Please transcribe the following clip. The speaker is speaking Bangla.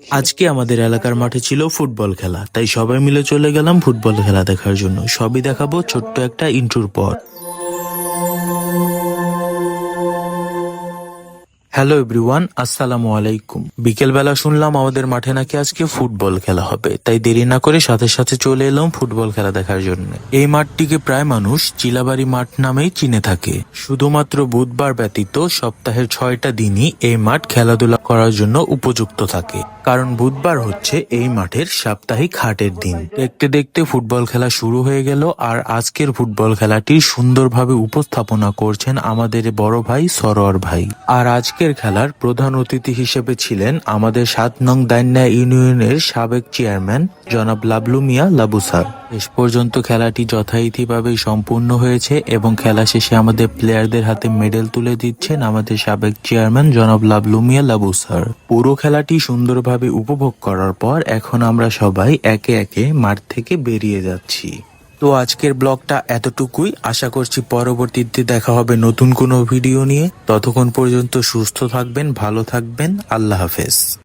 আজকে আমাদের এলাকার মাঠে ছিল ফুটবল খেলা, তাই সবাই মিলে চলে গেলাম ফুটবল খেলা দেখার জন্য। সবই দেখাবো ছোট্ট একটা ইন্ট্রোর পর। হ্যালো এভরিওয়ান, আসসালামু আলাইকুম। বিকেলবেলা শুনলাম আমাদের মাঠে নাকি আজকে ফুটবল খেলা হবে, তাই দেরি না করে সাথে সাথে চলে এলাম ফুটবল খেলা দেখার জন্য। এই মাঠটিকে প্রায় মানুষ চিলাবাড়ি মাঠ নামেই চিনে থাকে। শুধুমাত্র বুধবার ব্যতীত সপ্তাহের 6টা দিনই এই মাঠ খেলাধুলা করার জন্য উপযুক্ত থাকে, কারণ বুধবার হচ্ছে এই মাঠের সাপ্তাহিক হাটের দিন। দেখতে দেখতে ফুটবল খেলা শুরু হয়ে গেল, আর আজকের ফুটবল খেলাটি সুন্দরভাবে উপস্থাপনা করছেন আমাদের বড় ভাই সরোয়ার ভাই। আর আজকের খেলার প্রধান অতিথি হিসেবে ছিলেন আমাদের 7 নং দাইন্যা ইউনিয়নের সাবেক চেয়ারম্যান জনাব লাবলু মিয়া লাবু স্যার। শেষ পর্যন্ত খেলাটি যথারীতিভাবে সম্পূর্ণ হয়েছে এবং খেলা শেষে আমাদের প্লেয়ারদের হাতে মেডেল তুলে দিচ্ছেন আমাদের সাবেক চেয়ারম্যান জনাব লাবলু মিয়া লাবু স্যার। পুরো খেলাটি সুন্দরভাবে উপভোগ করার পর এখন আমরা সবাই একে একে মাঠ থেকে বেরিয়ে যাচ্ছি। তো আজকের ব্লগটা এতটুকুই। আশা করছি পরবর্তীতে দেখা হবে নতুন কোনো ভিডিও নিয়ে। ততক্ষণ পর্যন্ত সুস্থ থাকবেন, ভালো থাকবেন। আল্লাহ হাফেজ।